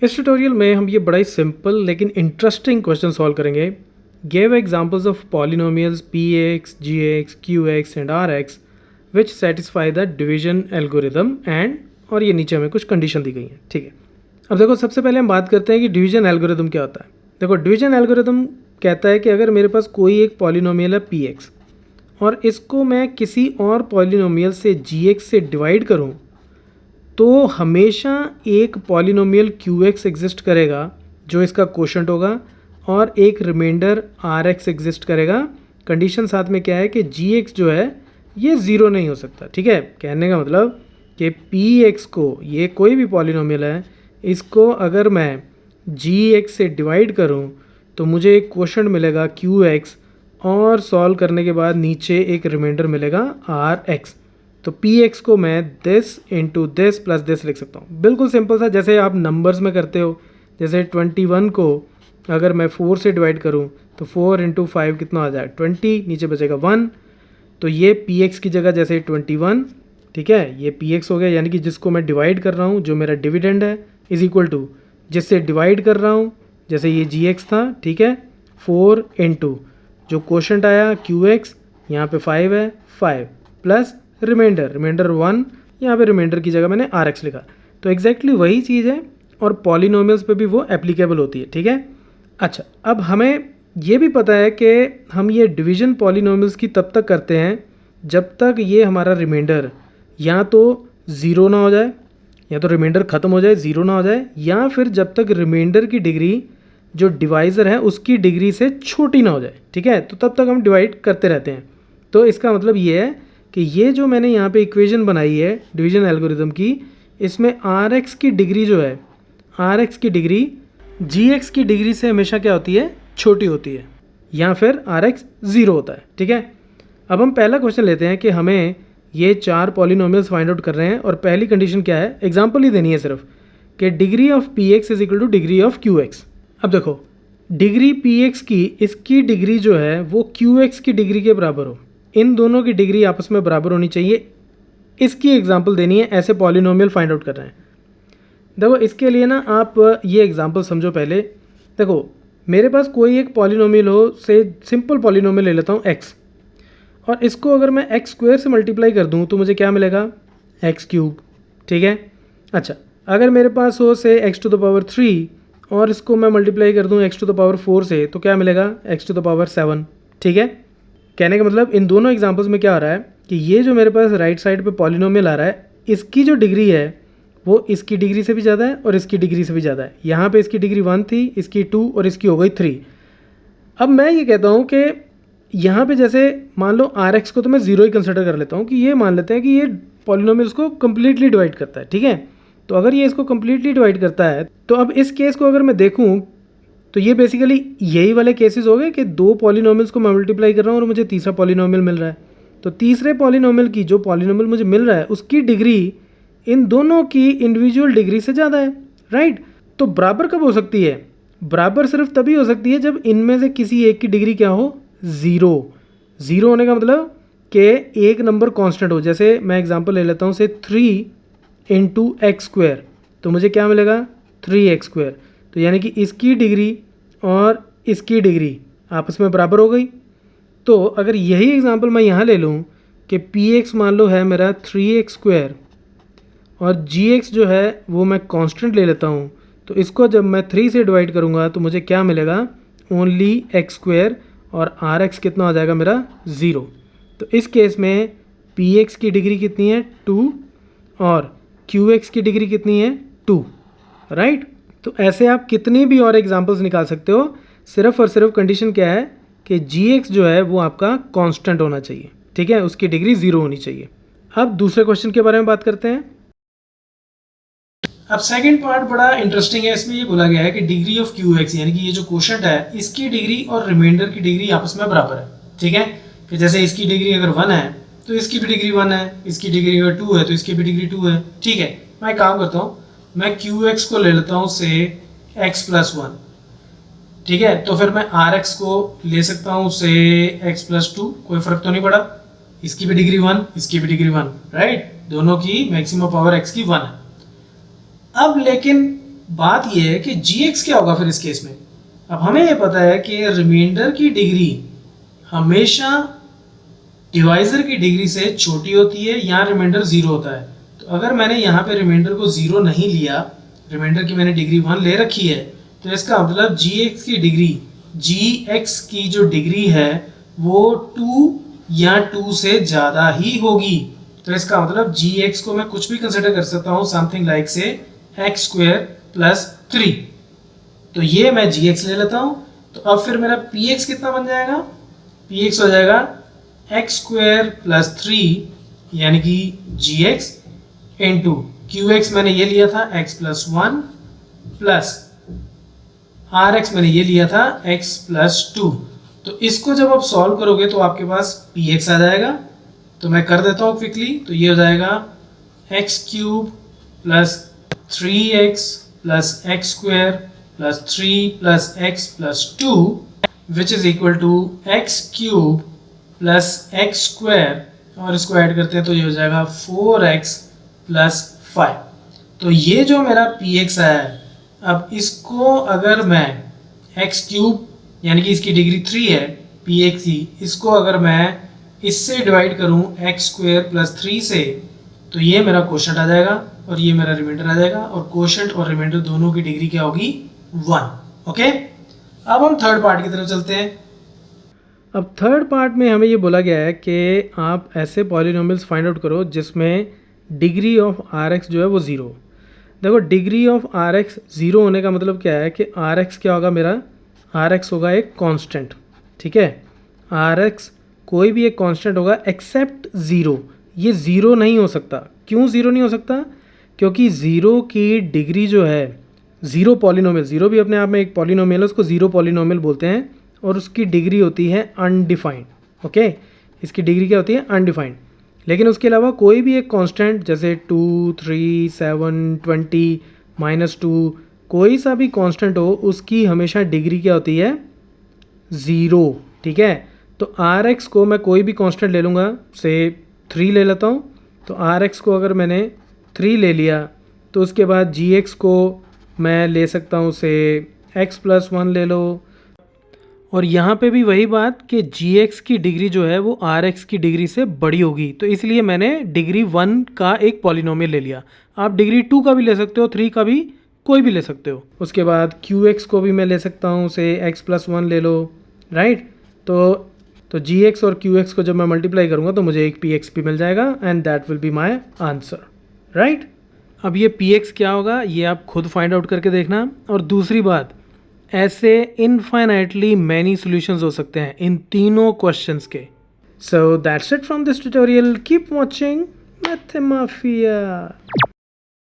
इस ट्यूटोरियल में हम ये बड़ा ही सिंपल लेकिन इंटरेस्टिंग क्वेश्चन सॉल्व करेंगे। Give examples of polynomials px, gx, qx and rx which satisfy the division algorithm and, और ये नीचे हमें कुछ कंडीशन दी गई हैं। ठीक है, अब देखो सबसे पहले हम बात करते हैं कि डिवीजन एल्गोरिदम क्या होता है। देखो डिवीजन एल्गोरिदम कहता है कि अगर मेरे पास कोई एक पॉलिनोमियल है px और इसको मैं किसी और पॉलिनोमियल से gx से डिवाइड करूं, तो हमेशा एक पॉलिनोमियल QX एग्जिस्ट करेगा जो इसका कोशेंट होगा, और एक रिमाइंडर RX एग्जिस्ट करेगा। कंडीशन साथ में क्या है कि GX जो है ये ज़ीरो नहीं हो सकता। ठीक है, कहने का मतलब कि PX को, ये कोई भी पॉलिनोमियल है, इसको अगर मैं GX से डिवाइड करूं तो मुझे एक कोशेंट मिलेगा QX, और सॉल्व करने के बाद नीचे एक रिमाइंडर मिलेगा RX। तो px को मैं this into this plus this लिख सकता हूँ। बिल्कुल सिंपल सा, जैसे आप नंबर्स में करते हो। जैसे 21 को अगर मैं 4 से डिवाइड करूँ तो 4 इंटू 5 कितना आ जाए 20, नीचे बचेगा 1। तो ये px की जगह जैसे 21, ठीक है, ये px हो गया, यानी कि जिसको मैं डिवाइड कर रहा हूँ, जो मेरा डिविडेंड है, इज इक्वल टू जिससे डिवाइड कर रहा हूँ, जैसे ये gx था, ठीक है, 4 इंटू जो कोशेंट आया qx, यहाँ पे 5 है, 5 प्लस रिमाइंडर 1, यहाँ पे रिमाइंडर की जगह मैंने RX लिखा। तो एग्जैक्टली वही चीज़ है और पॉलिनोमियल्स पे भी वो एप्लीकेबल होती है। ठीक है, अच्छा, अब हमें ये भी पता है कि हम ये डिवीजन पॉलिनोमियल्स की तब तक करते हैं जब तक ये हमारा रिमाइंडर या तो ज़ीरो ना हो जाए, या तो रिमाइंडर ख़त्म हो जाए, ज़ीरो ना हो जाए, या फिर जब तक रिमाइंडर की डिग्री जो डिवाइज़र है उसकी डिग्री से छोटी ना हो जाए। ठीक है, तो तब तक हम डिवाइड करते रहते हैं। तो इसका मतलब ये है कि ये जो मैंने यहाँ पे इक्वेशन बनाई है डिवीजन एल्गोरिदम की, इसमें RX की डिग्री जो है, RX की डिग्री GX की डिग्री से हमेशा क्या होती है, छोटी होती है, या फिर RX ज़ीरो होता है। ठीक है, अब हम पहला क्वेश्चन लेते हैं कि हमें ये 4 पॉलिनोमियल्स फाइंड आउट कर रहे हैं, और पहली कंडीशन क्या है, एग्जाम्पल ही देनी है सिर्फ, कि degree of PX is equal two degree of QX। अब देखो डिग्री PX की, इसकी डिग्री जो है वो QX की डिग्री के बराबर हो, इन दोनों की डिग्री आपस में बराबर होनी चाहिए। इसकी एग्जांपल देनी है, ऐसे पॉलिनोमियल फाइंड आउट कर रहे हैं। देखो इसके लिए ना आप ये एग्जांपल समझो पहले। देखो मेरे पास कोई एक पॉलिनोमियल हो, से सिंपल पॉलिनोमियल ले लेता हूँ x, और इसको अगर मैं x स्क्वायर से मल्टीप्लाई कर दूँ तो मुझे क्या मिलेगा, x क्यूब। ठीक है, अच्छा, अगर मेरे पास हो से x टू द पावर 3 और इसको मैं मल्टीप्लाई कर दूँ x टू द पावर 4 से, तो क्या मिलेगा, x टू द पावर 7। ठीक है, कहने का मतलब इन दोनों एग्जांपल्स में क्या आ रहा है कि ये जो मेरे पास राइट साइड पे पॉलिनोमियल आ रहा है, इसकी जो डिग्री है वो इसकी डिग्री से भी ज़्यादा है और इसकी डिग्री से भी ज़्यादा है। यहाँ पे इसकी डिग्री 1 थी, इसकी 2 और इसकी हो गई 3। अब मैं ये कहता हूँ कि यहाँ पे जैसे मान लो RX को तो मैं ज़ीरो ही कंसिडर कर लेता हूँ, कि ये मान लेते हैं कि ये पॉलिनोमियल्स को कम्प्लीटली डिवाइड करता है। ठीक है, तो अगर ये इसको कम्प्लीटली डिवाइड करता है, तो अब इस केस को अगर मैं देखूँ तो ये बेसिकली यही वाले केसेस हो गए कि दो पॉलिनोमियल्स को मैं मल्टीप्लाई कर रहा हूँ और मुझे तीसरा पॉलिनोमियल मिल रहा है। तो तीसरे पॉलिनोमियल की जो पॉलिनोमियल मुझे मिल रहा है उसकी डिग्री इन दोनों की इंडिविजुअल डिग्री से ज़्यादा है, राइट। तो बराबर कब हो सकती है, बराबर सिर्फ तभी हो सकती है जब इनमें से किसी एक की डिग्री क्या हो, ज़ीरो। ज़ीरो होने का मतलब कि एक नंबर कांस्टेंट हो। जैसे मैं एग्जांपल ले लेता हूँ से 3 इंटू एक्स स्क्वायर, तो मुझे क्या मिलेगा, 3x स्क्वायर। तो यानी कि इसकी डिग्री और इसकी डिग्री आपस में बराबर हो गई। तो अगर यही एग्जांपल मैं यहाँ ले लूँ कि px मान लो है मेरा 3x स्क्वायर और gx जो है वो मैं कांस्टेंट ले लेता हूँ, तो इसको जब मैं 3 से डिवाइड करूँगा तो मुझे क्या मिलेगा, ओनली x स्क्वायर, और rx कितना हो जाएगा मेरा, 0। तो इस केस में px की डिग्री कितनी है, 2, और qx की डिग्री कितनी है, 2, राइट। तो ऐसे आप कितनी भी और एग्जांपल्स निकाल सकते हो, सिर्फ और सिर्फ कंडीशन क्या है कि gx जो है वो आपका कांस्टेंट होना चाहिए। ठीक है, उसकी डिग्री 0 होनी चाहिए। अब दूसरे क्वेश्चन के बारे में बात करते हैं। अब सेकंड पार्ट बड़ा इंटरेस्टिंग है। इसमें ये बोला गया है कि डिग्री ऑफ QX, यानी कि ये जो क्वोशंट है इसकी डिग्री और रिमाइंडर की डिग्री आपस में बराबर है। ठीक है, कि जैसे इसकी डिग्री अगर 1 है तो इसकी भी डिग्री 1 है, इसकी डिग्री अगर 2 है तो इसकी भी डिग्री 2 है। ठीक है, मैं एक काम करता हूँ, मैं QX को ले लेता हूँ से x+1। ठीक है, तो फिर मैं RX को ले सकता हूँ से x+2, कोई फर्क तो नहीं पड़ा, इसकी भी डिग्री 1, इसकी भी डिग्री 1, राइट, दोनों की मैक्सिमम पावर x की 1 है। अब लेकिन बात यह है कि gx क्या होगा फिर इस केस में। अब हमें ये पता है कि रिमाइंडर की डिग्री हमेशा डिवाइजर की डिग्री से छोटी होती है, यहाँ रिमाइंडर 0 होता है। तो अगर मैंने यहाँ पे रिमाइंडर को 0 नहीं लिया, रिमाइंडर की मैंने डिग्री 1 ले रखी है, तो इसका मतलब gx की डिग्री, gx की जो डिग्री है वो 2 या 2 से ज़्यादा ही होगी। तो इसका मतलब gx को मैं कुछ भी कंसिडर कर सकता हूँ, समथिंग लाइक से x स्क्वायर प्लस 3। तो ये मैं gx ले लेता हूँ। तो अब फिर मेरा px कितना बन जाएगा, px हो जाएगा x स्क्वायर प्लस 3 यानी कि gx इंटू qx मैंने ये लिया था x प्लस 1 प्लस rx मैंने ये लिया था x प्लस 2। तो इसको जब आप सॉल्व करोगे तो आपके पास px आ जाएगा। तो मैं कर देता हूँ क्विकली। तो ये हो जाएगा x cube plus 3x plus x square plus 3 plus x plus 2 which is equal to x cube plus x square, और इसको ऐड करते हैं तो ये हो जाएगा 4x प्लस 5। तो ये जो मेरा px आया है, अब इसको अगर मैं x क्यूब यानी कि इसकी डिग्री 3 है px की, इसको अगर मैं इससे डिवाइड करूं x स्क्वायर प्लस 3 से, तो ये मेरा क्वोशंट आ जाएगा और ये मेरा रिमाइंडर आ जाएगा, और क्वोशंट और रिमाइंडर दोनों की डिग्री क्या होगी, 1। ओके, अब हम थर्ड पार्ट की तरफ चलते हैं। अब थर्ड पार्ट में हमें ये बोला गया है कि आप ऐसे पॉलिनोमियल्स फाइंड आउट करो जिसमें डिग्री ऑफ RX जो है वो 0। देखो डिग्री ऑफ RX 0 होने का मतलब क्या है कि RX क्या होगा, मेरा RX होगा एक कांस्टेंट, ठीक है। RX कोई भी एक कांस्टेंट होगा एक्सेप्ट 0। ये 0 नहीं हो सकता। क्यों 0 नहीं हो सकता? क्योंकि 0 की डिग्री जो है, 0 पॉलिनोमियल, 0 भी अपने आप में एक पॉलिनोमियल है, उसको 0 पॉलिनोमियल बोलते हैं, और उसकी डिग्री होती है अनडिफाइंड। ओके, इसकी डिग्री क्या होती है, अनडिफाइंड। लेकिन उसके अलावा कोई भी एक कांस्टेंट जैसे 2, 3, 7, 20, -2, कोई सा भी कांस्टेंट हो, उसकी हमेशा डिग्री क्या होती है, 0, ठीक है। तो RX को मैं कोई भी कांस्टेंट ले लूँगा, से 3 ले लेता हूँ। तो RX को अगर मैंने 3 ले लिया तो उसके बाद GX को मैं ले सकता हूँ, से x प्लस 1 ले लो। और यहाँ पे भी वही बात कि gx की डिग्री जो है वो rx की डिग्री से बड़ी होगी, तो इसलिए मैंने डिग्री 1 का एक पॉलिनोमियल ले लिया। आप डिग्री 2 का भी ले सकते हो, 3 का भी, कोई भी ले सकते हो। उसके बाद qx को भी मैं ले सकता हूँ, से x प्लस 1 ले लो, राइट। तो gx और qx को जब मैं मल्टीप्लाई करूँगा तो मुझे एक px भी मिल जाएगा, and that will be my answer, right. अब ये px क्या होगा ये आप खुद फाइंड आउट करके देखना। और दूसरी बात, ऐसे इनफाइनाइटली मैनी सॉल्यूशंस हो सकते हैं इन तीनों क्वेश्चंस के। So that's it from this tutorial, keep watching मैथमाफिया।